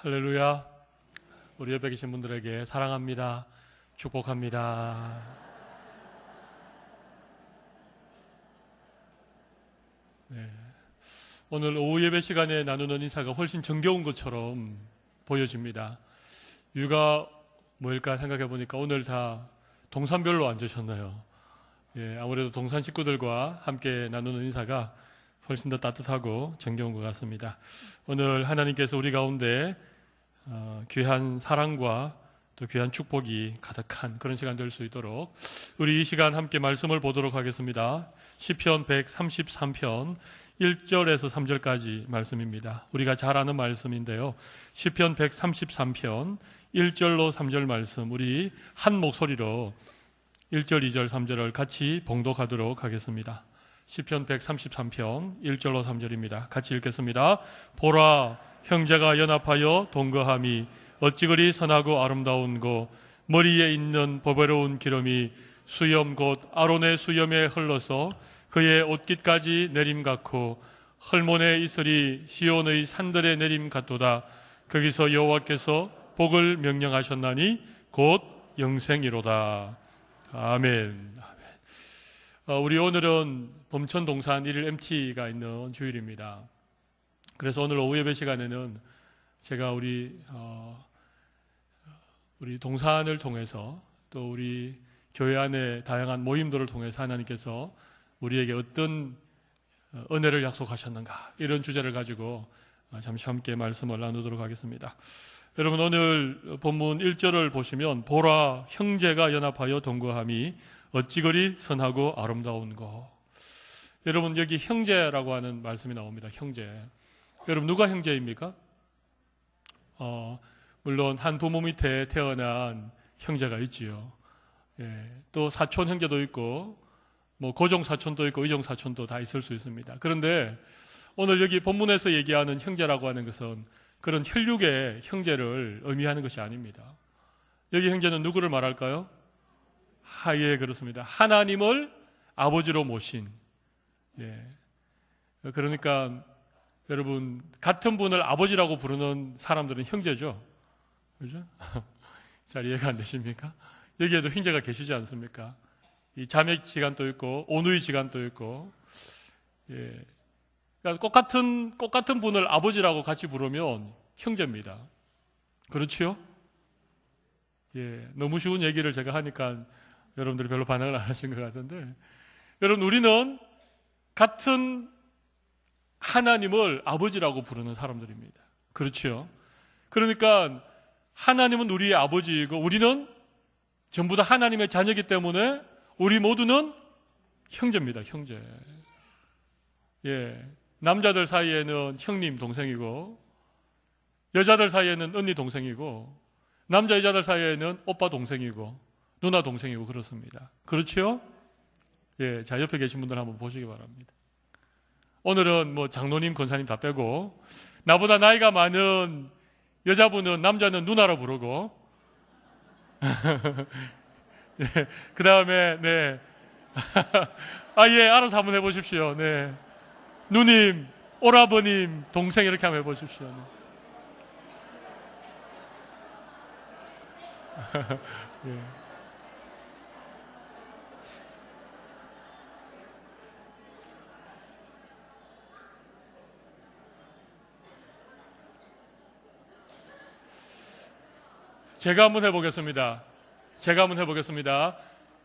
할렐루야. 우리 옆에 계신 분들에게 사랑합니다. 축복합니다. 네. 오늘 오후 예배 시간에 나누는 인사가 훨씬 정겨운 것처럼 보여집니다. 이유가 뭘까 생각해 보니까 오늘 다 동산별로 앉으셨나요? 예, 아무래도 동산 식구들과 함께 나누는 인사가 훨씬 더 따뜻하고 정겨운 것 같습니다. 오늘 하나님께서 우리 가운데 귀한 사랑과 또 귀한 축복이 가득한 그런 시간 될 수 있도록 우리 이 시간 함께 말씀을 보도록 하겠습니다. 시편 133편 1절에서 3절까지 말씀입니다. 우리가 잘 아는 말씀인데요. 시편 133편 1절로 3절 말씀 우리 한 목소리로 1절, 2절, 3절을 같이 봉독하도록 하겠습니다. 시편 133편 1절로 3절입니다. 같이 읽겠습니다. 보라, 형제가 연합하여 동거함이 어찌 그리 선하고 아름다운고, 머리에 있는 보배로운 기름이 수염 곧 아론의 수염에 흘러서 그의 옷깃까지 내림 같고, 헐몬의 이슬이 시온의 산들의 내림 같도다. 거기서 여호와께서 복을 명령하셨나니 곧 영생이로다. 아멘. 우리 오늘은 범천 동산 1일 MT가 있는 주일입니다. 그래서 오늘 오후 예배 시간에는 제가 우리 동산을 통해서 또 우리 교회 안에 다양한 모임들을 통해서 하나님께서 우리에게 어떤 은혜를 약속하셨는가, 이런 주제를 가지고 잠시 함께 말씀을 나누도록 하겠습니다. 여러분, 오늘 본문 1절을 보시면 보라, 형제가 연합하여 동거함이 어찌 그리 선하고 아름다운 거. 여러분, 여기 형제라고 하는 말씀이 나옵니다. 형제. 여러분, 누가 형제입니까? 물론 한 부모 밑에 태어난 형제가 있지요. 예, 또 사촌 형제도 있고, 뭐 고종 사촌도 있고 의종 사촌도 다 있을 수 있습니다. 그런데 오늘 여기 본문에서 얘기하는 형제라고 하는 것은 그런 혈육의 형제를 의미하는 것이 아닙니다. 여기 형제는 누구를 말할까요? 예, 그렇습니다. 하나님을 아버지로 모신. 예. 그러니까 여러분, 같은 분을 아버지라고 부르는 사람들은 형제죠. 그죠? 잘 이해가 안 되십니까? 여기에도 형제가 계시지 않습니까? 이 자매 시간도 있고, 오누이 시간도 있고, 예. 그러니까 똑같은 분을 아버지라고 같이 부르면 형제입니다. 그렇지요? 예. 너무 쉬운 얘기를 제가 하니까 여러분들이 별로 반응을 안 하신 것 같은데, 여러분, 우리는 같은 하나님을 아버지라고 부르는 사람들입니다. 그렇죠? 그러니까 하나님은 우리의 아버지이고 우리는 전부 다 하나님의 자녀이기 때문에 우리 모두는 형제입니다. 형제. 예. 남자들 사이에는 형님, 동생이고, 여자들 사이에는 언니, 동생이고, 남자, 여자들 사이에는 오빠, 동생이고, 누나, 동생이고, 그렇습니다. 그렇죠? 예. 자, 옆에 계신 분들 한번 보시기 바랍니다. 오늘은 뭐 장로님, 권사님 다 빼고, 나보다 나이가 많은 여자분은 남자는 누나로 부르고, 예, 그 다음에, 네. 예, 알아서 한번 해보십시오. 네. 누님, 오라버님, 동생 이렇게 한번 해보십시오. 네. 예. 제가 한번 해보겠습니다.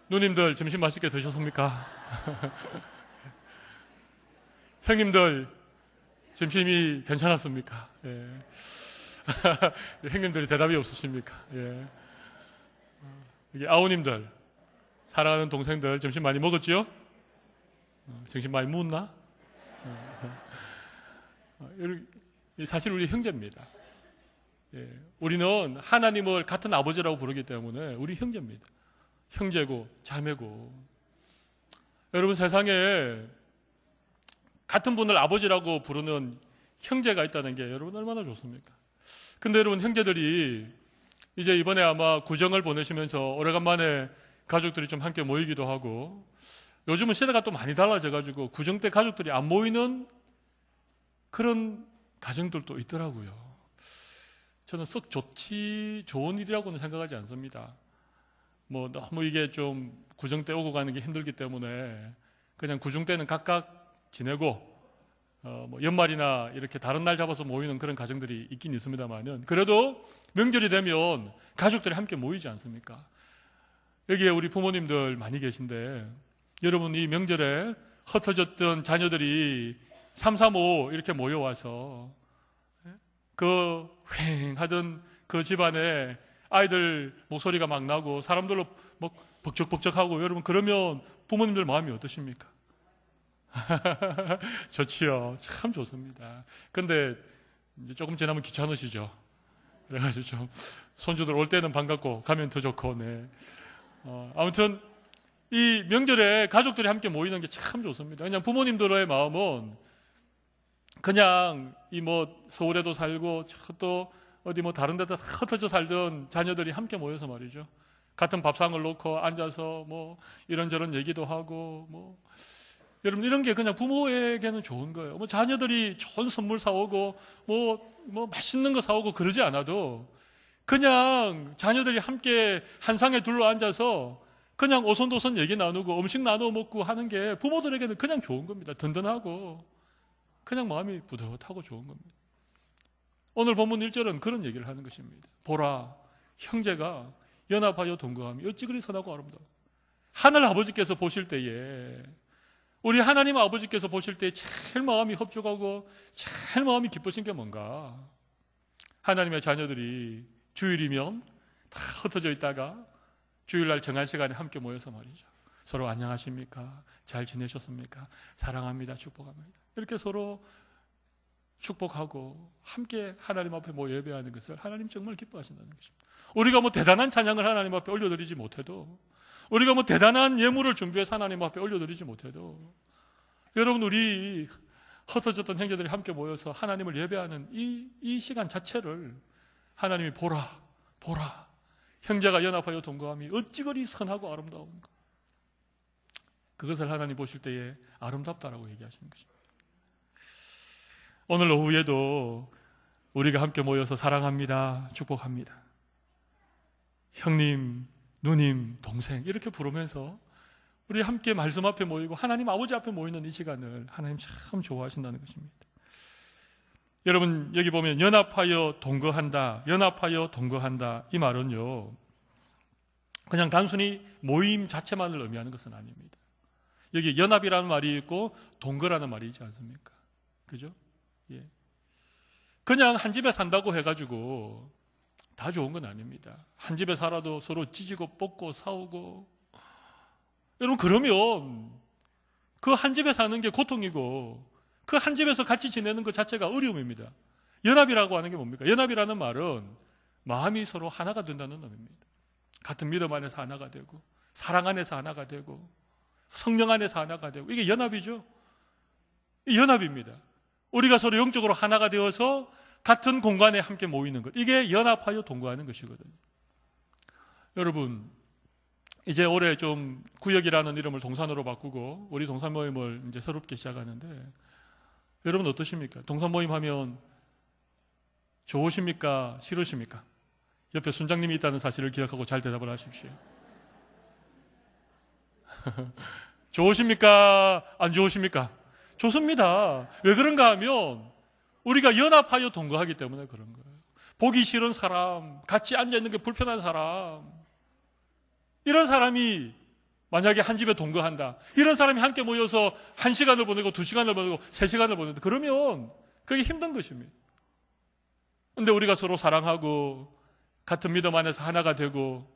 누님들, 점심 맛있게 드셨습니까? 형님들, 점심이 괜찮았습니까? 예. 형님들이 대답이 없으십니까? 예. 여기 아우님들, 사랑하는 동생들, 점심 많이 먹었지요? 점심 많이 묵었나? 사실 우리 형제입니다. 예, 우리는 하나님을 같은 아버지라고 부르기 때문에 우리 형제입니다. 형제고 자매고. 여러분, 세상에 같은 분을 아버지라고 부르는 형제가 있다는 게 여러분 얼마나 좋습니까? 근데 여러분, 형제들이 이제 이번에 아마 구정을 보내시면서 오래간만에 가족들이 좀 함께 모이기도 하고, 요즘은 시대가 또 많이 달라져가지고 구정 때 가족들이 안 모이는 그런 가정들도 있더라고요. 저는 썩 좋은 일이라고는 생각하지 않습니다. 뭐 너무 이게 좀 구정 때 오고 가는 게 힘들기 때문에 그냥 구정 때는 각각 지내고 뭐 연말이나 이렇게 다른 날 잡아서 모이는 그런 가정들이 있긴 있습니다만은 그래도 명절이 되면 가족들이 함께 모이지 않습니까? 여기에 우리 부모님들 많이 계신데 여러분 이 명절에 흩어졌던 자녀들이 3, 3, 5 이렇게 모여와서 그 휑하던 그 집안에 아이들 목소리가 막 나고 사람들로 뭐 벅적벅적하고 여러분 그러면 부모님들 마음이 어떠십니까? 좋지요. 참 좋습니다. 근데 이제 조금 지나면 귀찮으시죠. 그래가지고 좀 손주들 올 때는 반갑고 가면 더 좋고 네. 아무튼 이 명절에 가족들이 함께 모이는 게 참 좋습니다. 그냥 부모님들의 마음은 그냥 이 뭐 서울에도 살고 또 어디 뭐 다른 데다 흩어져 살던 자녀들이 함께 모여서 말이죠. 같은 밥상을 놓고 앉아서 뭐 이런저런 얘기도 하고 뭐 여러분 이런 게 그냥 부모에게는 좋은 거예요. 뭐 자녀들이 좋은 선물 사오고 뭐 맛있는 거 사오고 그러지 않아도 그냥 자녀들이 함께 한 상에 둘러 앉아서 그냥 오손도손 얘기 나누고 음식 나눠 먹고 하는 게 부모들에게는 그냥 좋은 겁니다. 든든하고 그냥 마음이 뿌듯하고 좋은 겁니다. 오늘 본문 1절은 그런 얘기를 하는 것입니다. 보라, 형제가 연합하여 동거함이 어찌 그리 선하고 아름다워. 하늘 아버지께서 보실 때에 우리 하나님 아버지께서 보실 때 제일 마음이 흡족하고 제일 마음이 기쁘신 게 뭔가? 하나님의 자녀들이 주일이면 다 흩어져 있다가 주일날 정한 시간에 함께 모여서 말이죠. 서로 안녕하십니까? 잘 지내셨습니까? 사랑합니다. 축복합니다. 이렇게 서로 축복하고 함께 하나님 앞에 모여 예배하는 것을 하나님 정말 기뻐하신다는 것입니다. 우리가 뭐 대단한 찬양을 하나님 앞에 올려드리지 못해도 우리가 뭐 대단한 예물을 준비해서 하나님 앞에 올려드리지 못해도 여러분 우리 흩어졌던 형제들이 함께 모여서 하나님을 예배하는 이 시간 자체를 하나님이 보라 형제가 연합하여 동거함이 어찌 그리 선하고 아름다운가. 그것을 하나님 보실 때에 아름답다라고 얘기하시는 것입니다. 오늘 오후에도 우리가 함께 모여서 사랑합니다, 축복합니다, 형님, 누님, 동생 이렇게 부르면서 우리 함께 말씀 앞에 모이고 하나님 아버지 앞에 모이는 이 시간을 하나님 참 좋아하신다는 것입니다. 여러분 여기 보면 연합하여 동거한다 이 말은요 그냥 단순히 모임 자체만을 의미하는 것은 아닙니다. 여기 연합이라는 말이 있고 동거라는 말이 있지 않습니까? 그죠? 예. 그냥 한 집에 산다고 해가지고 다 좋은 건 아닙니다. 한 집에 살아도 서로 찢고 뽑고 싸우고 여러분 그러면 그 한 집에 사는 게 고통이고 그 한 집에서 같이 지내는 것 자체가 어려움입니다. 연합이라고 하는 게 뭡니까? 연합이라는 말은 마음이 서로 하나가 된다는 의미입니다. 같은 믿음 안에서 하나가 되고 사랑 안에서 하나가 되고 성령 안에서 하나가 되고 이게 연합이죠. 이 연합입니다. 우리가 서로 영적으로 하나가 되어서 같은 공간에 함께 모이는 것. 이게 연합하여 동거하는 것이거든요. 여러분, 이제 올해 좀 구역이라는 이름을 동산으로 바꾸고 우리 동산 모임을 이제 새롭게 시작하는데 여러분 어떠십니까? 동산 모임 하면 좋으십니까? 싫으십니까? 옆에 순장님이 있다는 사실을 기억하고 잘 대답을 하십시오. 좋으십니까? 안 좋으십니까? 좋습니다. 왜 그런가 하면 우리가 연합하여 동거하기 때문에 그런 거예요. 보기 싫은 사람, 같이 앉아있는 게 불편한 사람, 이런 사람이 만약에 한 집에 동거한다. 이런 사람이 함께 모여서 1시간을 보내고 2시간을 보내고 3시간을 보낸다. 그러면 그게 힘든 것입니다. 그런데 우리가 서로 사랑하고 같은 믿음 안에서 하나가 되고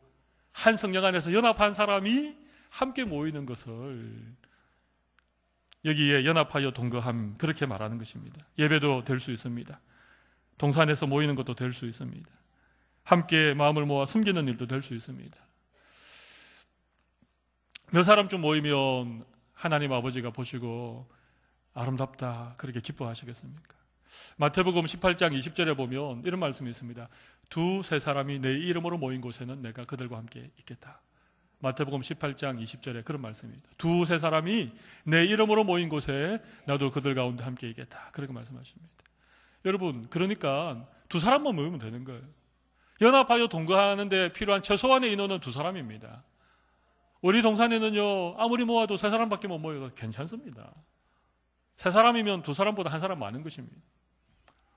한 성령 안에서 연합한 사람이 함께 모이는 것을 여기에 연합하여 동거함 그렇게 말하는 것입니다. 예배도 될 수 있습니다. 동산에서 모이는 것도 될 수 있습니다. 함께 마음을 모아 숨기는 일도 될 수 있습니다. 몇 사람쯤 모이면 하나님 아버지가 보시고 아름답다 그렇게 기뻐하시겠습니까? 마태복음 18장 20절에 보면 이런 말씀이 있습니다. 2-3 사람이 내 이름으로 모인 곳에는 내가 그들과 함께 있겠다. 마태복음 18장 20절에 그런 말씀입니다. 2-3 사람이 내 이름으로 모인 곳에 나도 그들 가운데 함께 있겠다. 그렇게 말씀하십니다. 여러분, 그러니까 두 사람만 모이면 되는 거예요. 연합하여 동거하는데 필요한 최소한의 인원은 두 사람입니다. 우리 동산에는요, 아무리 모아도 세 사람밖에 못 모여도 괜찮습니다. 세 사람이면 두 사람보다 한 사람 많은 것입니다.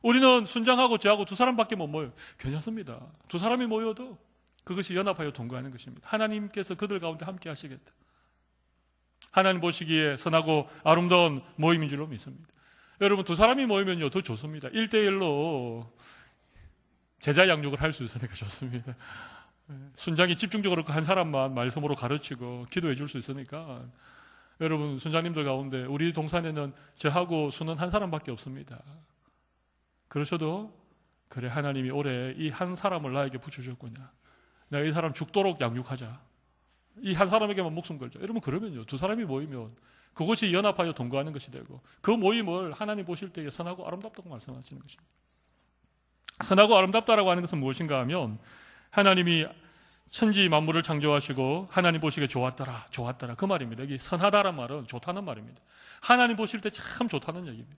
우리는 순장하고 저하고 두 사람밖에 못 모여요. 괜찮습니다. 두 사람이 모여도 그것이 연합하여 동거하는 것입니다. 하나님께서 그들 가운데 함께 하시겠다. 하나님 보시기에 선하고 아름다운 모임인 줄로 믿습니다. 여러분, 두 사람이 모이면요, 더 좋습니다. 1대1로 제자 양육을 할 수 있으니까 좋습니다. 순장이 집중적으로 한 사람만 말씀으로 가르치고 기도해 줄 수 있으니까 여러분, 순장님들 가운데 우리 동산에는 저하고 수는 한 사람밖에 없습니다. 그러셔도 그래, 하나님이 올해 이 한 사람을 나에게 붙여주셨구나. 내가 이 사람 죽도록 양육하자. 이 한 사람에게만 목숨 걸자. 여러분, 그러면요, 두 사람이 모이면 그것이 연합하여 동거하는 것이 되고 그 모임을 하나님 보실 때에 선하고 아름답다고 말씀하시는 것입니다. 선하고 아름답다라고 하는 것은 무엇인가 하면 하나님이 천지 만물을 창조하시고 하나님 보시기에 좋았더라, 좋았더라, 그 말입니다. 여기 선하다란 말은 좋다는 말입니다. 하나님 보실 때 참 좋다는 얘기입니다.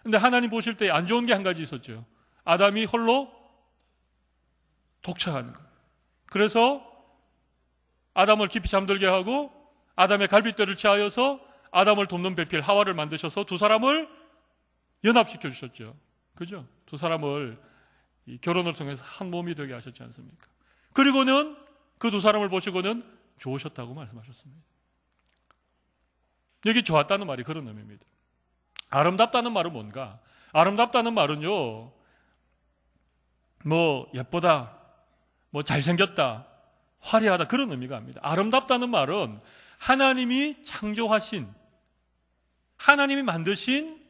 근데 하나님 보실 때 안 좋은 게 한 가지 있었죠. 아담이 홀로 독차하는 것. 그래서 아담을 깊이 잠들게 하고 아담의 갈빗대를 취하여서 아담을 돕는 배필 하와를 만드셔서 두 사람을 연합시켜 주셨죠. 그죠? 두 사람을 결혼을 통해서 한 몸이 되게 하셨지 않습니까? 그리고는 그 두 사람을 보시고는 좋으셨다고 말씀하셨습니다. 여기 좋았다는 말이 그런 의미입니다. 아름답다는 말은 뭔가? 아름답다는 말은요, 뭐 예쁘다, 뭐 잘생겼다, 화려하다, 그런 의미가 아닙니다. 아름답다는 말은 하나님이 창조하신, 하나님이 만드신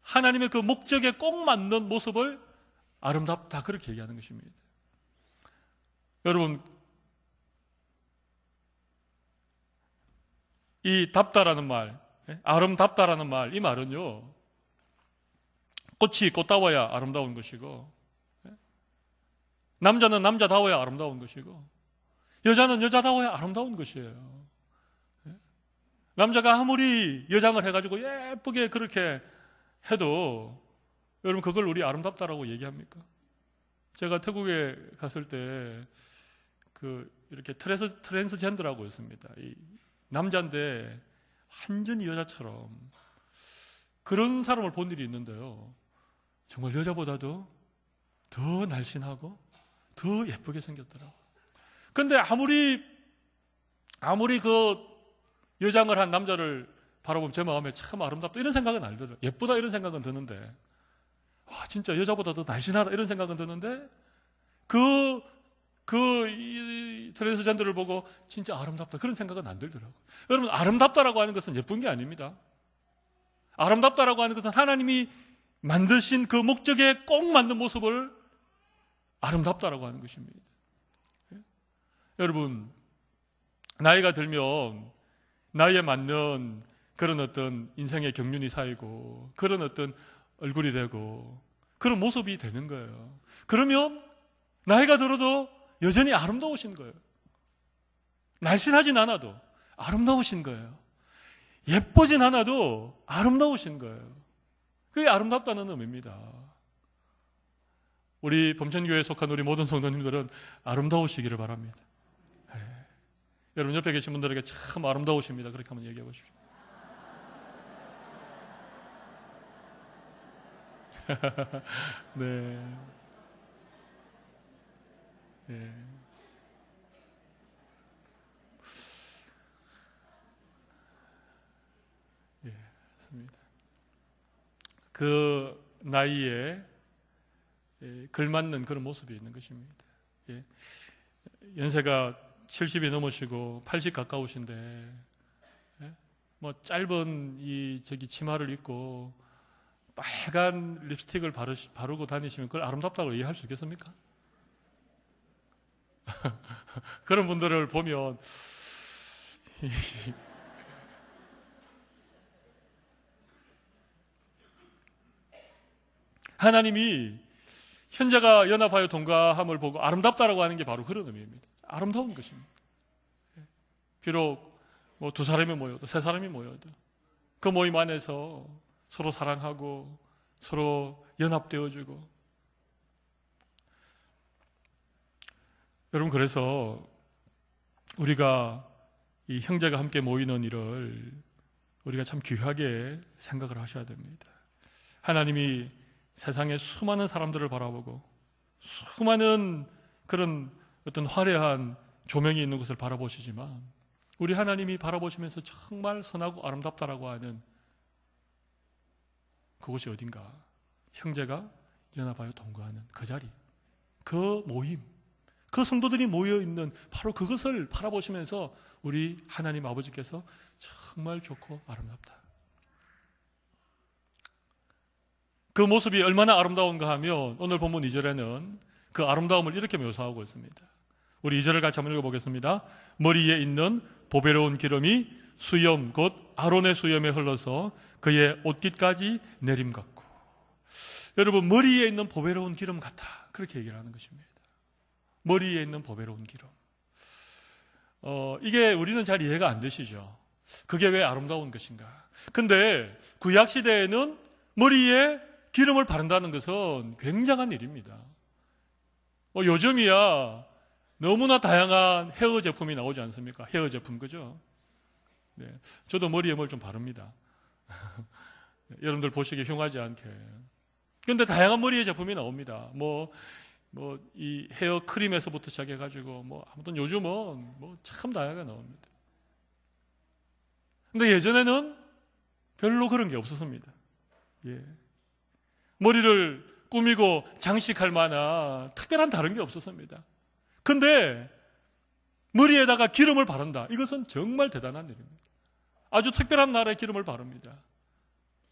하나님의 그 목적에 꼭 맞는 모습을 아름답다, 그렇게 얘기하는 것입니다. 여러분, 이 답다라는 말, 아름답다라는 말, 이 말은요, 꽃이 꽃다워야 아름다운 것이고, 남자는 남자다워야 아름다운 것이고, 여자는 여자다워야 아름다운 것이에요. 남자가 아무리 여장을 해가지고 예쁘게 그렇게 해도 여러분, 그걸 우리 아름답다라고 얘기합니까? 제가 태국에 갔을 때 이렇게 트랜스젠더라고 있습니다. 이 남자인데 완전히 여자처럼 그런 사람을 본 일이 있는데요, 정말 여자보다도 더 날씬하고 더 예쁘게 생겼더라고요. 그런데 아무리 그 여장을 한 남자를 바라보면 제 마음에 참 아름답다 이런 생각은 안 들어요. 예쁘다 이런 생각은 드는데, 와, 진짜 여자보다 더 날씬하다 이런 생각은 드는데, 이 트랜스젠더를 보고 진짜 아름답다 그런 생각은 안 들더라고요. 여러분, 아름답다라고 하는 것은 예쁜 게 아닙니다. 아름답다라고 하는 것은 하나님이 만드신 그 목적에 꼭 맞는 모습을 아름답다라고 하는 것입니다. 여러분, 나이가 들면 나이에 맞는 그런 어떤 인생의 경륜이 쌓이고 그런 어떤 얼굴이 되고 그런 모습이 되는 거예요. 그러면 나이가 들어도 여전히 아름다우신 거예요. 날씬하진 않아도 아름다우신 거예요. 예쁘진 않아도 아름다우신 거예요. 그게 아름답다는 의미입니다. 우리 범천교회에 속한 우리 모든 성도님들은 아름다우시기를 바랍니다. 여러분, 옆에 계신 분들에게 참 아름다우십니다, 그렇게 한번 얘기해 보십시오. 네. 네. 예, 맞습니다. 그 나이에 걸맞는 그런 모습이 있는 것입니다. 예. 연세가 70이 넘으시고 80 가까우신데, 예? 뭐 짧은 치마를 입고 빨간 립스틱을 바르고 다니시면 그걸 아름답다고 이해할 수 있겠습니까? 그런 분들을 보면 하나님이 현재가 연합하여 동거함을 보고 아름답다라고 하는 게 바로 그런 의미입니다. 아름다운 것입니다. 비록 뭐 두 사람이 모여도 세 사람이 모여도 그 모임 안에서 서로 사랑하고 서로 연합되어주고. 여러분, 그래서 우리가 이 형제가 함께 모이는 일을 우리가 참 귀하게 생각을 하셔야 됩니다. 하나님이 세상에 수많은 사람들을 바라보고 수많은 그런 어떤 화려한 조명이 있는 것을 바라보시지만 우리 하나님이 바라보시면서 정말 선하고 아름답다라고 하는 그곳이 어딘가? 형제가 연합하여 동거하는 그 자리, 그 모임, 그 성도들이 모여있는 바로 그것을 바라보시면서 우리 하나님 아버지께서 정말 좋고 아름답다. 그 모습이 얼마나 아름다운가 하면 오늘 본문 2절에는 그 아름다움을 이렇게 묘사하고 있습니다. 우리 2절을 같이 한번 읽어보겠습니다. 머리에 있는 보배로운 기름이 수염 곧 아론의 수염에 흘러서 그의 옷깃까지 내림 같고. 여러분, 머리에 있는 보배로운 기름 같아, 그렇게 얘기를 하는 것입니다. 머리에 있는 보배로운 기름. 이게 우리는 잘 이해가 안 되시죠? 그게 왜 아름다운 것인가? 근데 구약 시대에는 머리에 기름을 바른다는 것은 굉장한 일입니다. 요즘이야 너무나 다양한 헤어 제품이 나오지 않습니까? 헤어 제품, 그죠? 네, 저도 머리에 뭘 좀 바릅니다. 여러분들 보시기에 흉하지 않게. 그런데 다양한 머리의 제품이 나옵니다. 이 헤어 크림에서부터 시작해가지고, 아무튼 요즘은 참 다양하게 나옵니다. 근데 예전에는 별로 그런 게 없었습니다. 예. 머리를 꾸미고 장식할 만한 특별한 다른 게 없었습니다. 근데 머리에다가 기름을 바른다. 이것은 정말 대단한 일입니다. 아주 특별한 날에 기름을 바릅니다.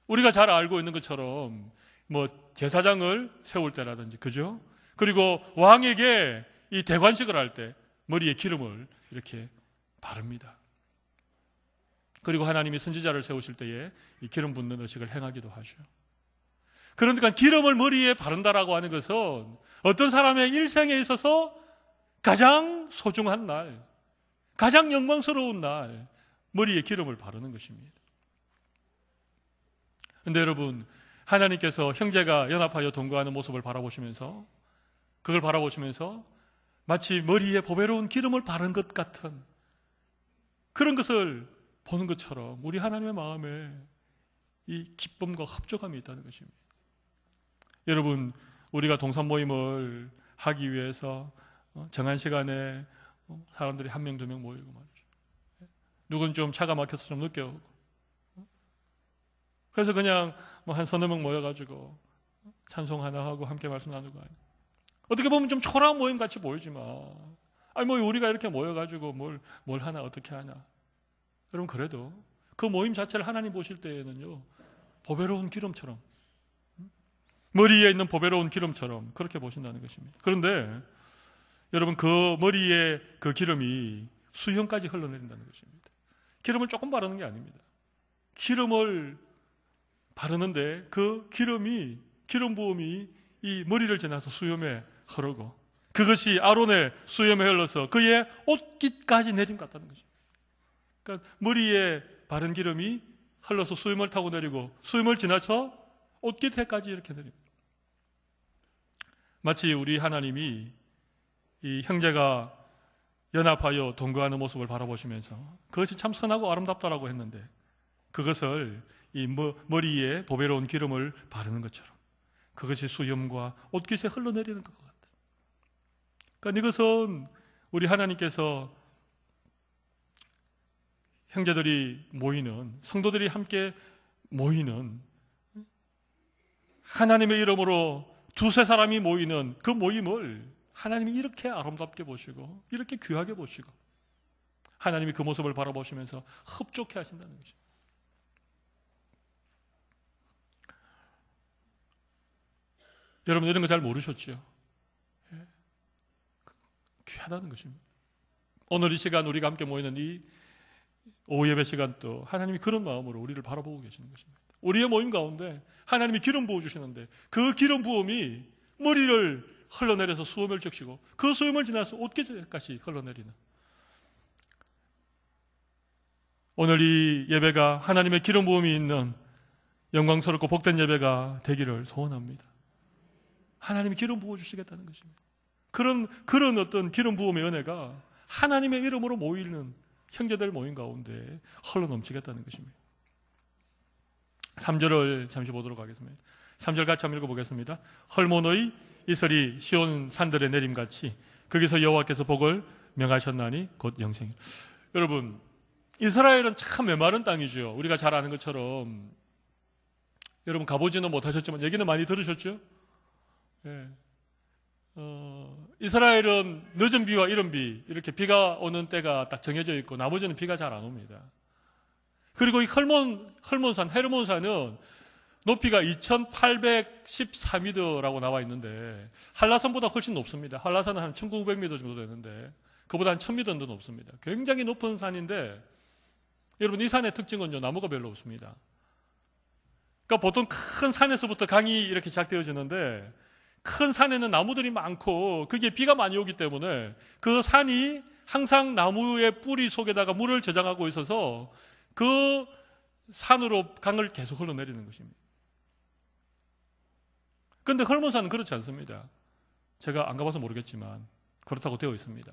우리가 잘 알고 있는 것처럼 제사장을 세울 때라든지, 그죠? 그리고 왕에게 이 대관식을 할 때 머리에 기름을 이렇게 바릅니다. 그리고 하나님이 선지자를 세우실 때에 이 기름 붓는 의식을 행하기도 하죠. 그러니까 기름을 머리에 바른다라고 하는 것은 어떤 사람의 일생에 있어서 가장 소중한 날, 가장 영광스러운 날, 머리에 기름을 바르는 것입니다. 그런데 여러분, 하나님께서 형제가 연합하여 동거하는 모습을 바라보시면서, 그걸 바라보시면서 마치 머리에 보배로운 기름을 바른 것 같은 그런 것을 보는 것처럼 우리 하나님의 마음에 이 기쁨과 합족함이 있다는 것입니다. 여러분, 우리가 동산 모임을 하기 위해서 정한 시간에 사람들이 한 명, 두 명 모이고 말이죠. 누군 좀 차가 막혀서 좀 늦게 오고. 그래서 그냥 한 서너 명 모여가지고 찬송 하나 하고 함께 말씀 나누고 하니. 어떻게 보면 좀 초라한 모임 같이 보이지만, 우리가 이렇게 모여가지고 뭘 하나, 어떻게 하나. 여러분, 그래도 그 모임 자체를 하나님 보실 때에는요, 보배로운 기름처럼, 머리에 있는 보배로운 기름처럼 그렇게 보신다는 것입니다. 그런데 여러분, 그 머리에 그 기름이 수염까지 흘러내린다는 것입니다. 기름을 조금 바르는 게 아닙니다. 기름을 바르는데 그 기름 부음이 이 머리를 지나서 수염에 흐르고, 그것이 아론의 수염에 흘러서 그의 옷깃까지 내림 같다는 것입니다. 그러니까 머리에 바른 기름이 흘러서 수염을 타고 내리고, 수염을 지나서 옷깃에까지 이렇게 내립니다. 마치 우리 하나님이 이 형제가 연합하여 동거하는 모습을 바라보시면서 그것이 참 선하고 아름답다라고 했는데, 그것을 이 머리에 보배로운 기름을 바르는 것처럼 그것이 수염과 옷깃에 흘러내리는 것 같다. 그러니까 이것은 우리 하나님께서 형제들이 모이는, 성도들이 함께 모이는, 하나님의 이름으로 두세 사람이 모이는 그 모임을 하나님이 이렇게 아름답게 보시고 이렇게 귀하게 보시고 하나님이 그 모습을 바라보시면서 흡족해 하신다는 것입니다. 여러분, 이런 거 잘 모르셨죠? 귀하다는 것입니다. 오늘 이 시간 우리가 함께 모이는 이 오후 예배 시간도 하나님이 그런 마음으로 우리를 바라보고 계시는 것입니다. 우리의 모임 가운데 하나님이 기름 부어주시는데 그 기름 부음이 머리를 흘러내려서 수염을 적시고 그 수염을 지나서 옷깃까지 흘러내리는, 오늘 이 예배가 하나님의 기름 부음이 있는 영광스럽고 복된 예배가 되기를 소원합니다. 하나님이 기름 부어주시겠다는 것입니다. 그런 어떤 기름 부음의 은혜가 하나님의 이름으로 모이는 형제들 모임 가운데 흘러 넘치겠다는 것입니다. 3절을 잠시 보도록 하겠습니다. 3절 같이 한번 읽어보겠습니다. 헐몬의 이슬이 시온 산들의 내림같이 거기서 여호와께서 복을 명하셨나니 곧 영생. 여러분, 이스라엘은 참 메마른 땅이죠. 우리가 잘 아는 것처럼. 여러분 가보지는 못하셨지만 얘기는 많이 들으셨죠? 예. 이스라엘은 늦은 비와 이른 비, 이렇게 비가 오는 때가 딱 정해져 있고 나머지는 비가 잘 안 옵니다. 그리고 이 헐몬산, 헤르몬산은 높이가 2813m라고 나와 있는데 한라산보다 훨씬 높습니다. 한라산은 한 1900m 정도 되는데 그보다 한 1000m 정도 높습니다. 굉장히 높은 산인데 여러분 이 산의 특징은요, 나무가 별로 없습니다. 그러니까 보통 큰 산에서부터 강이 이렇게 시작되어지는데 큰 산에는 나무들이 많고 그게 비가 많이 오기 때문에 그 산이 항상 나무의 뿌리 속에다가 물을 저장하고 있어서 그 산으로 강을 계속 흘러내리는 것입니다. 그런데 헐몬산은 그렇지 않습니다. 제가 안 가봐서 모르겠지만 그렇다고 되어 있습니다.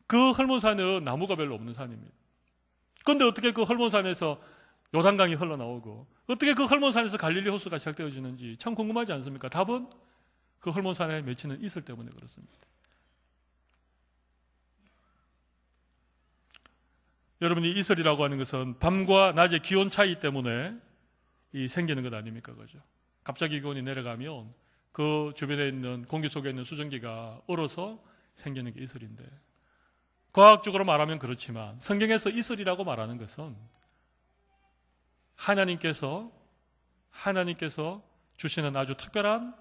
그 헐몬산은 나무가 별로 없는 산입니다. 그런데 어떻게 그 헐몬산에서 요단강이 흘러나오고 어떻게 그 헐몬산에서 갈릴리 호수가 시작되어지는지 참 궁금하지 않습니까? 답은 그 헐몬산에 맺히는 이슬 때문에 그렇습니다. 여러분이 이슬이라고 하는 것은 밤과 낮의 기온 차이 때문에 생기는 것 아닙니까? 그죠? 갑자기 기온이 내려가면 그 주변에 있는 공기 속에 있는 수증기가 얼어서 생기는 게 이슬인데, 과학적으로 말하면 그렇지만 성경에서 이슬이라고 말하는 것은 하나님께서 주시는 아주 특별한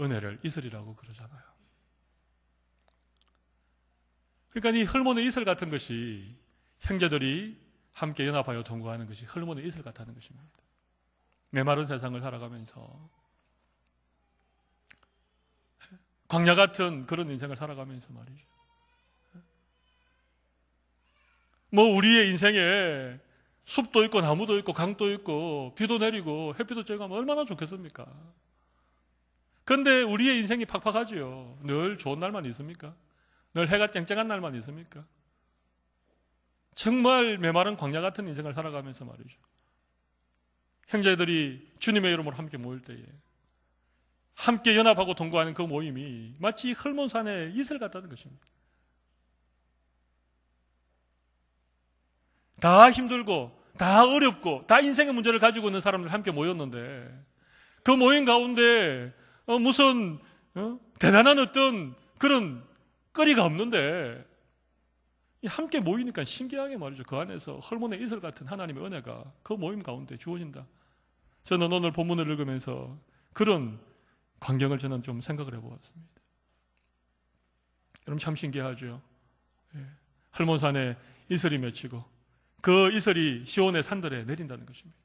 은혜를 이슬이라고 그러잖아요. 그러니까 이 헐몬의 이슬 같은 것이 형제들이 함께 연합하여 동거하는 것이 헐몬의 이슬 같다는 것입니다. 메마른 세상을 살아가면서 광야 같은 그런 인생을 살아가면서 말이죠. 뭐 우리의 인생에 숲도 있고 나무도 있고 강도 있고 비도 내리고 햇빛도 쬐고 하면 얼마나 좋겠습니까? 그런데 우리의 인생이 팍팍하지요. 늘 좋은 날만 있습니까? 늘 해가 쨍쨍한 날만 있습니까? 정말 메마른 광야 같은 인생을 살아가면서 말이죠. 형제들이 주님의 이름으로 함께 모일 때에 함께 연합하고 동거하는 그 모임이 마치 헐몬산의 이슬 같다는 것입니다. 다 힘들고 다 어렵고 다 인생의 문제를 가지고 있는 사람들 함께 모였는데 그 모임 가운데 무슨 대단한 어떤 그런 거리가 없는데 함께 모이니까 신기하게 말이죠. 그 안에서 헐몬의 이슬 같은 하나님의 은혜가 그 모임 가운데 주어진다. 저는 오늘 본문을 읽으면서 그런 광경을 저는 좀 생각을 해보았습니다. 여러분 참 신기하죠. 헐몬산에 이슬이 맺히고 그 이슬이 시온의 산들에 내린다는 것입니다.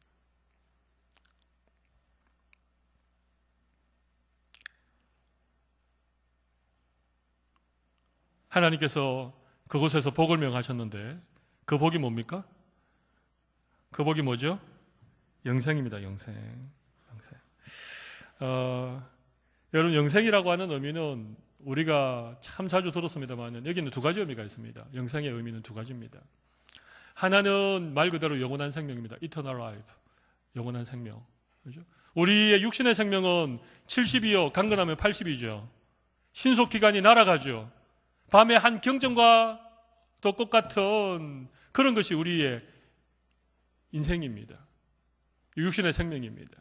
하나님께서 그곳에서 복을 명하셨는데 그 복이 뭡니까? 그 복이 뭐죠? 영생입니다. 영생. 여러분 영생이라고 하는 의미는 우리가 참 자주 들었습니다만 여기는 두 가지 의미가 있습니다. 영생의 의미는 두 가지입니다. 하나는 말 그대로 영원한 생명입니다. Eternal life. 영원한 생명. 그렇죠? 우리의 육신의 생명은 70이요. 강건하면 80이죠. 신속기간이 날아가죠. 밤에 한 경전과 또 똑같은 그런 것이 우리의 인생입니다. 육신의 생명입니다.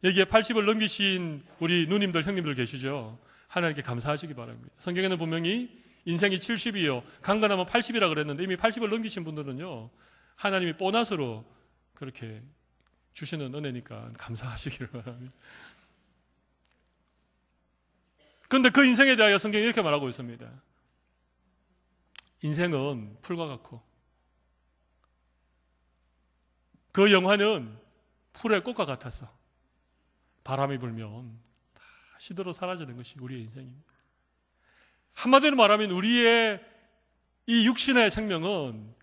여기에 80을 넘기신 우리 누님들, 형님들 계시죠? 하나님께 감사하시기 바랍니다. 성경에는 분명히 인생이 70이요. 강건하면 80이라 그랬는데 이미 80을 넘기신 분들은요. 하나님이 보너스로 그렇게 주시는 은혜니까 감사하시기를 바랍니다. 그런데 그 인생에 대하여 성경이 이렇게 말하고 있습니다. 인생은 풀과 같고 그 영화는 풀의 꽃과 같아서 바람이 불면 다 시들어 사라지는 것이 우리의 인생입니다. 한마디로 말하면 우리의 이 육신의 생명은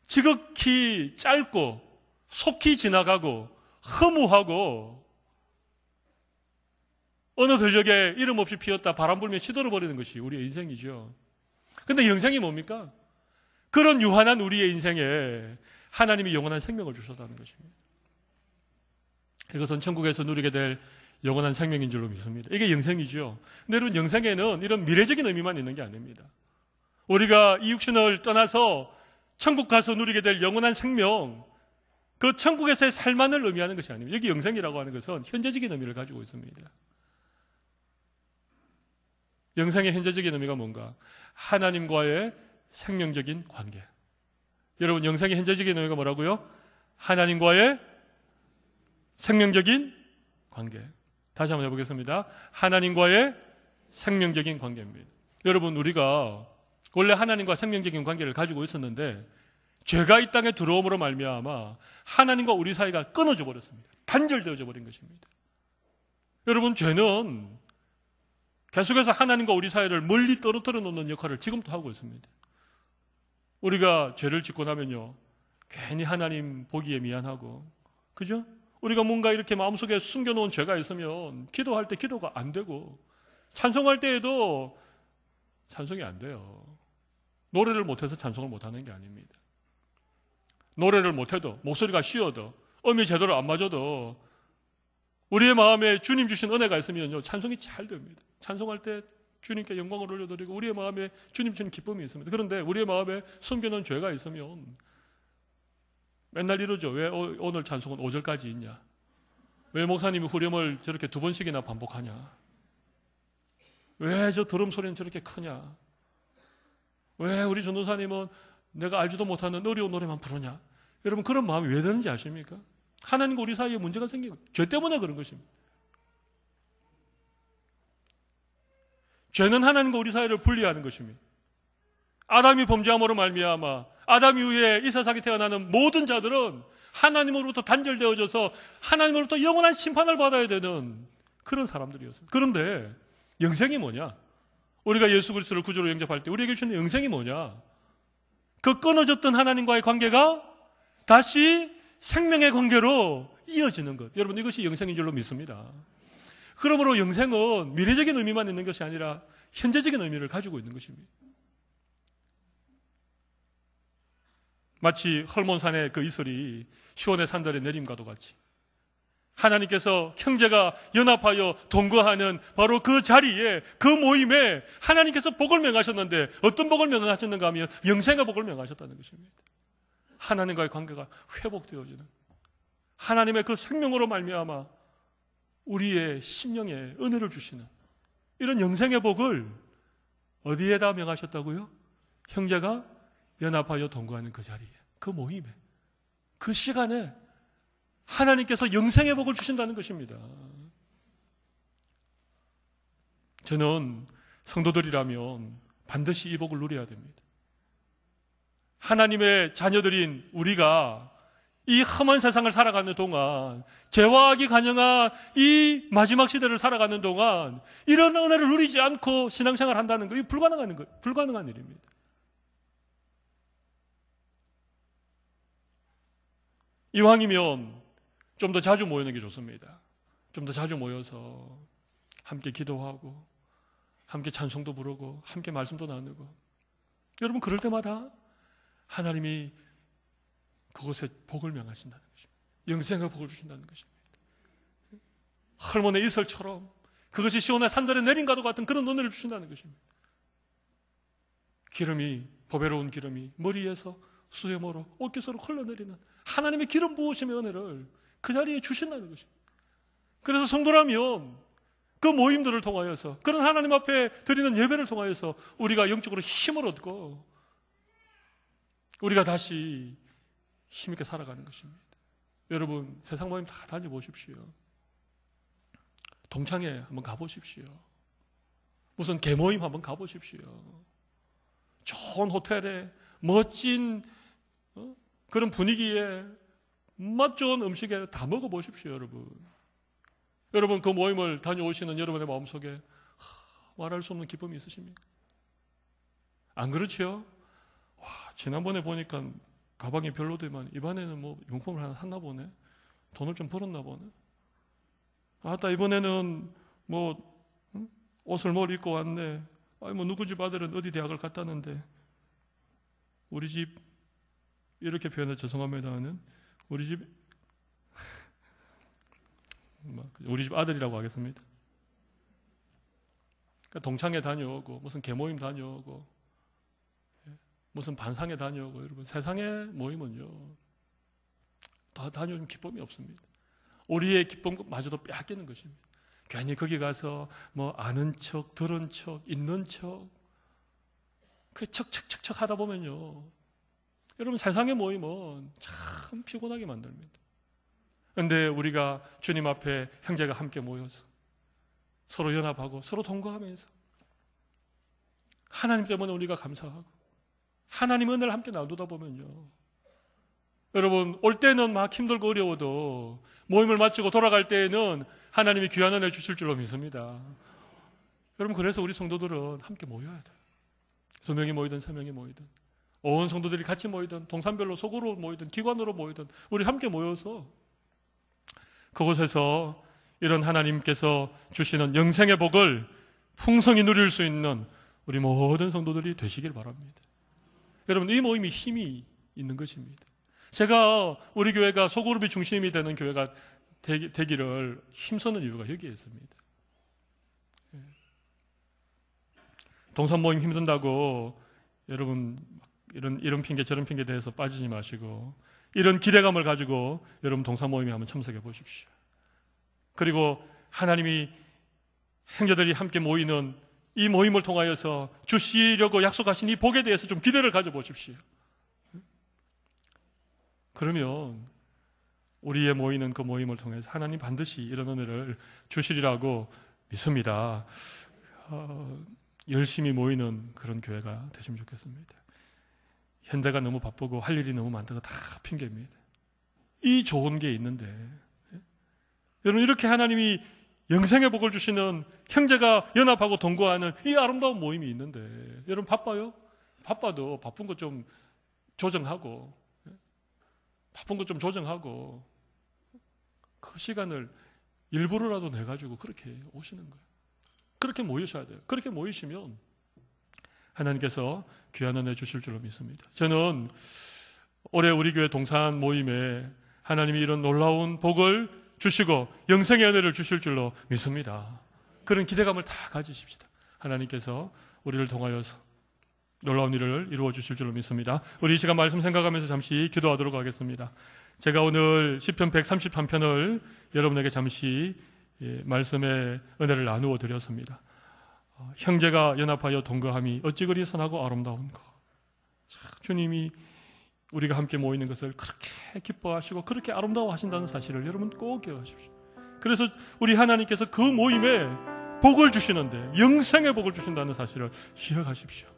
지극히 짧고 속히 지나가고 허무하고 어느 들녘에 이름 없이 피었다 바람 불며 시들어 버리는 것이 우리의 인생이죠. 근데 영생이 뭡니까? 그런 유한한 우리의 인생에 하나님이 영원한 생명을 주셨다는 것입니다. 이것은 천국에서 누리게 될 영원한 생명인 줄로 믿습니다. 이게 영생이죠. 근데 여러분, 영생에는 이런 미래적인 의미만 있는 게 아닙니다. 우리가 이 육신을 떠나서 천국 가서 누리게 될 영원한 생명, 그 천국에서의 삶만을 의미하는 것이 아닙니다. 여기 영생이라고 하는 것은 현재적인 의미를 가지고 있습니다. 영생의 현재적인 의미가 뭔가? 하나님과의 생명적인 관계. 여러분, 영생의 현재적인 의미가 뭐라고요? 하나님과의 생명적인 관계. 다시 한번 해보겠습니다. 하나님과의 생명적인 관계입니다. 여러분, 우리가 원래 하나님과 생명적인 관계를 가지고 있었는데 죄가 이 땅에 들어옴으로 말미암아 하나님과 우리 사이가 끊어져 버렸습니다. 단절되어져 버린 것입니다. 여러분, 죄는 계속해서 하나님과 우리 사이를 멀리 떨어뜨려 놓는 역할을 지금도 하고 있습니다. 우리가 죄를 짓고 나면요, 괜히 하나님 보기에 미안하고, 그죠? 우리가 뭔가 이렇게 마음속에 숨겨놓은 죄가 있으면 기도할 때 기도가 안 되고, 찬송할 때에도 찬송이 안 돼요. 노래를 못해서 찬송을 못하는 게 아닙니다. 노래를 못해도, 목소리가 쉬어도, 음이 제대로 안 맞아도 우리의 마음에 주님 주신 은혜가 있으면요, 찬송이 잘 됩니다. 찬송할 때 주님께 영광을 올려드리고 우리의 마음에 주님 주신 기쁨이 있습니다. 그런데 우리의 마음에 숨겨놓은 죄가 있으면 맨날 이러죠. 왜 오늘 찬송은 5절까지 있냐? 왜 목사님이 후렴을 저렇게 2번씩이나 반복하냐? 왜 저 드럼 소리는 저렇게 크냐? 왜 우리 전도사님은 내가 알지도 못하는 어려운 노래만 부르냐? 여러분, 그런 마음이 왜 드는지 아십니까? 하나님과 우리 사이에 문제가 생기고 죄 때문에 그런 것입니다. 죄는 하나님과 우리 사이를 분리하는 것입니다. 아담이 범죄함으로 말미암아 아담 이후에 이 세상에 태어나는 모든 자들은 하나님으로부터 단절되어져서 하나님으로부터 영원한 심판을 받아야 되는 그런 사람들이었습니다. 그런데 영생이 뭐냐? 우리가 예수 그리스도를 구주로 영접할 때 우리에게 주는 영생이 뭐냐? 그 끊어졌던 하나님과의 관계가 다시 생명의 관계로 이어지는 것. 여러분, 이것이 영생인 줄로 믿습니다. 그러므로 영생은 미래적인 의미만 있는 것이 아니라 현재적인 의미를 가지고 있는 것입니다. 마치 헐몬산의 그 이슬이 시온의 산들의 내림과도 같이 하나님께서 형제가 연합하여 동거하는 바로 그 자리에, 그 모임에 하나님께서 복을 명하셨는데 어떤 복을 명하셨는가 하면 영생의 복을 명하셨다는 것입니다. 하나님과의 관계가 회복되어지는, 하나님의 그 생명으로 말미암아 우리의 심령에 은혜를 주시는 이런 영생의 복을 어디에다 명하셨다고요? 형제가 연합하여 동거하는 그 자리에, 그 모임에, 그 시간에 하나님께서 영생의 복을 주신다는 것입니다. 저는 성도들이라면 반드시 이 복을 누려야 됩니다. 하나님의 자녀들인 우리가 이 험한 세상을 살아가는 동안, 죄와 악이 간영한 이 마지막 시대를 살아가는 동안 이런 은혜를 누리지 않고 신앙생활을 한다는 거, 이거 불가능한 일입니다. 이왕이면 좀 더 자주 모이는 게 좋습니다. 좀 더 자주 모여서 함께 기도하고 함께 찬송도 부르고 함께 말씀도 나누고, 여러분, 그럴 때마다 하나님이 그곳에 복을 명하신다는 것입니다. 영생의 복을 주신다는 것입니다. 헐몬의 이슬처럼 그것이 시온의 산들의 내림과도 같은 그런 은혜를 주신다는 것입니다. 기름이, 보배로운 기름이 머리에서 수염으로 옷깃으로 흘러내리는 하나님의 기름 부으심의 은혜를 그 자리에 주신다는 것입니다. 그래서 성도라면 그 모임들을 통하여서, 그런 하나님 앞에 드리는 예배를 통하여서 우리가 영적으로 힘을 얻고 우리가 다시 힘있게 살아가는 것입니다. 여러분, 세상 모임 다 다녀보십시오. 동창회 한번 가보십시오. 무슨 개모임 한번 가보십시오. 좋은 호텔에 멋진 그런 분위기에 맛 좋은 음식에 다 먹어보십시오. 여러분, 그 모임을 다녀오시는 여러분의 마음속에 말할 수 없는 기쁨이 있으십니까? 안 그렇지요? 와, 지난번에 보니까 가방이 별로더만 이번에는 뭐 용품을 하나 샀나 보네. 돈을 좀 벌었나 보네. 아따, 이번에는 뭐 옷을 뭘 입고 왔네. 아니, 뭐 누구 집 아들은 어디 대학을 갔다는데, 우리 집, 이렇게 표현해 죄송합니다는, 우리 집 아들이라고 하겠습니다. 그러니까 동창회 다녀오고 무슨 계모임 다녀오고 무슨 반상회 다녀오고, 여러분 세상의 모임은요 다 다녀오면 기쁨이 없습니다. 우리의 기쁨마저도 빼앗기는 것입니다. 괜히 거기 가서 뭐 아는 척, 들은 척, 있는 척, 그 척척척척 하다 보면요, 여러분 세상의 모임은 참 피곤하게 만듭니다. 그런데 우리가 주님 앞에 형제가 함께 모여서 서로 연합하고 서로 동거하면서 하나님 때문에 우리가 감사하고 하나님 은혜를 함께 나누다 보면요, 여러분 올 때는 막 힘들고 어려워도 모임을 마치고 돌아갈 때에는 하나님이 귀한 은혜 주실 줄로 믿습니다. 여러분, 그래서 우리 성도들은 함께 모여야 돼요. 2명이 모이든 3명이 모이든 온 성도들이 같이 모이든 동산별로 소그룹으로 모이든 기관으로 모이든 우리 함께 모여서 그곳에서 이런 하나님께서 주시는 영생의 복을 풍성히 누릴 수 있는 우리 모든 성도들이 되시길 바랍니다. 여러분, 이 모임이 힘이 있는 것입니다. 제가 우리 교회가 소그룹이 중심이 되는 교회가 되기를 힘쓰는 이유가 여기에 있습니다. 동산 모임 힘든다고 여러분 이런 핑계 저런 핑계 대해서 빠지지 마시고 이런 기대감을 가지고 여러분 동산 모임에 한번 참석해 보십시오. 그리고 하나님이 형제들이 함께 모이는 이 모임을 통하여서 주시려고 약속하신 이 복에 대해서 좀 기대를 가져보십시오. 그러면 우리의 모이는 그 모임을 통해서 하나님 반드시 이런 은혜를 주시리라고 믿습니다. 열심히 모이는 그런 교회가 되시면 좋겠습니다. 현대가 너무 바쁘고 할 일이 너무 많다고 다 핑계입니다. 이 좋은 게 있는데, 여러분 이렇게 하나님이 영생의 복을 주시는 형제가 연합하고 동거하는 이 아름다운 모임이 있는데, 여러분 바빠요? 바빠도 바쁜 거 좀 조정하고 그 시간을 일부러라도 내가지고 그렇게 오시는 거예요. 그렇게 모이셔야 돼요. 그렇게 모이시면 하나님께서 귀한 은혜 주실 줄로 믿습니다. 저는 올해 우리 교회 동산 모임에 하나님이 이런 놀라운 복을 주시고 영생의 은혜를 주실 줄로 믿습니다. 그런 기대감을 다 가지십시다. 하나님께서 우리를 통하여서 놀라운 일을 이루어 주실 줄로 믿습니다. 우리 이 시간 말씀 생각하면서 잠시 기도하도록 하겠습니다. 제가 오늘 시편 133편을 여러분에게 잠시 말씀의 은혜를 나누어 드렸습니다. 형제가 연합하여 동거함이 어찌 그리 선하고 아름다운가. 주님이 우리가 함께 모이는 것을 그렇게 기뻐하시고 그렇게 아름다워하신다는 사실을 여러분 꼭 기억하십시오. 그래서 우리 하나님께서 그 모임에 복을 주시는데 영생의 복을 주신다는 사실을 기억하십시오.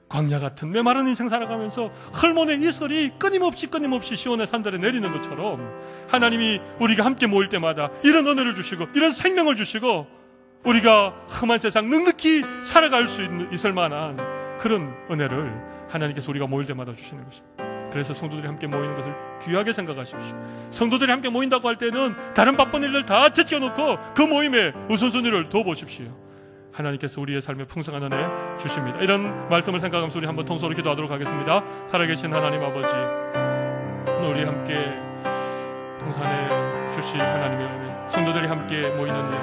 광야 같은 메마른 인생 살아가면서 헐몬의 이슬이 끊임없이 시온의 산들에 내리는 것처럼 하나님이 우리가 함께 모일 때마다 이런 은혜를 주시고 이런 생명을 주시고 우리가 험한 세상 넉넉히 살아갈 수 있을 만한 그런 은혜를 하나님께서 우리가 모일 때마다 주시는 것입니다. 그래서 성도들이 함께 모이는 것을 귀하게 생각하십시오. 성도들이 함께 모인다고 할 때는 다른 바쁜 일을 다 제쳐놓고 그 모임에 우선순위를 둬보십시오. 하나님께서 우리의 삶에 풍성한 은혜 주십니다. 이런 말씀을 생각하면서 우리 한번 통성으로 기도하도록 하겠습니다. 살아계신 하나님 아버지, 오늘 우리 함께 동산에 주신 하나님의 은혜, 성도들이 함께 모이는 은혜,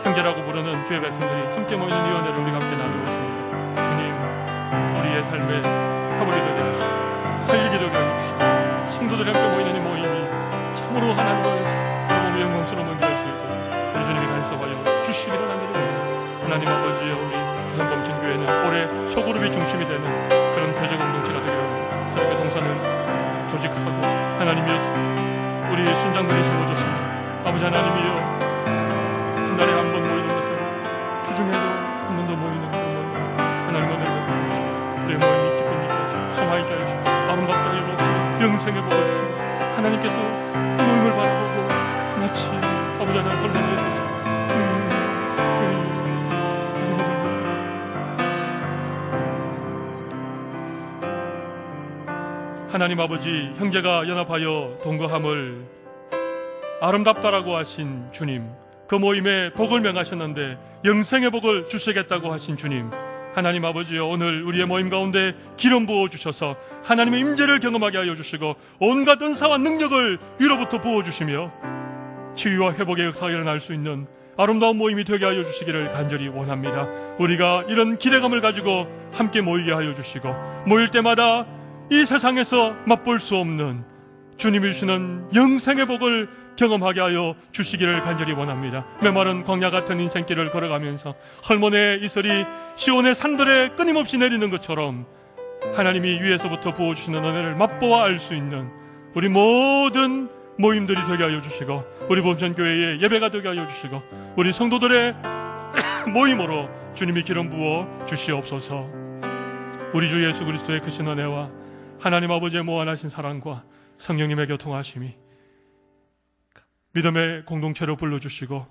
형제라고 부르는 주의 백성들이 함께 모이는 이 은혜를 우리가 함께 나누고 있습니다. 주님, 우리의 삶에 화물이 되게 하시고 살리게 되게 하시고 성도들이 함께 모이는 이 모임이 참으로 하나님을 너무 영광스러운 은혜할 수 있고 우리 주님이 간섭하여 주시기를 하나님. 하나님 아버지여, 우리 부산범진교회는 올해 소그룹이 중심이 되는 그런 교제 공동체가 되기를 새롭게 동산을 조직하고 하나님이여 우리 순장들이 세워졌습니다. 아버지 하나님이여, 한 달에 한 번 모이는 것은 주중에도 한 번 더 모이는 것은 하나님 은혜를 주시고 우리의 모임이 기쁨 있게 하시고 성화 있게 하시고 아름답게 하시고 영생의 복을 주시고 하나님께서 그 모임을 바라보고 마치 아버지 하나님 헐렁에서 하나님 아버지, 형제가 연합하여 동거함을 아름답다라고 하신 주님, 그 모임에 복을 명하셨는데 영생의 복을 주시겠다고 하신 주님, 하나님 아버지여, 오늘 우리의 모임 가운데 기름 부어주셔서 하나님의 임재를 경험하게 하여 주시고 온갖 은사와 능력을 위로부터 부어주시며 치유와 회복의 역사가 일어날 수 있는 아름다운 모임이 되게 하여 주시기를 간절히 원합니다. 우리가 이런 기대감을 가지고 함께 모이게 하여 주시고, 모일 때마다 이 세상에서 맛볼 수 없는 주님이 주시는 영생의 복을 경험하게 하여 주시기를 간절히 원합니다. 메마른 광야 같은 인생길을 걸어가면서 헐몬의 이슬이 시온의 산들에 끊임없이 내리는 것처럼 하나님이 위에서부터 부어주시는 은혜를 맛보아 알 수 있는 우리 모든 모임들이 되게 하여 주시고, 우리 범천교회의 예배가 되게 하여 주시고, 우리 성도들의 모임으로 주님이 기름 부어 주시옵소서. 우리 주 예수 그리스도의 크신 은혜와 하나님 아버지의 무한하신 사랑과 성령님의 교통하심이 믿음의 공동체로 불러주시고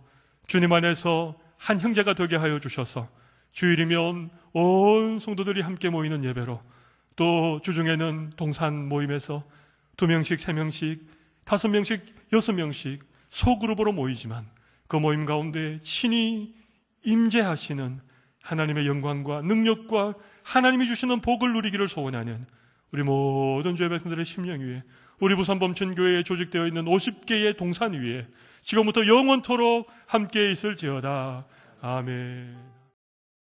주님 안에서 한 형제가 되게 하여 주셔서 주일이면 온 성도들이 함께 모이는 예배로, 또 주중에는 동산 모임에서 2명씩, 3명씩, 5명씩, 6명씩 소그룹으로 모이지만 그 모임 가운데 친히 임재하시는 하나님의 영광과 능력과 하나님이 주시는 복을 누리기를 소원하는 우리 모든 주의 백성들의 심령 위에, 우리 부산 범천교회에 조직되어 있는 50개의 동산 위에 지금부터 영원토록 함께 있을지어다. 아멘.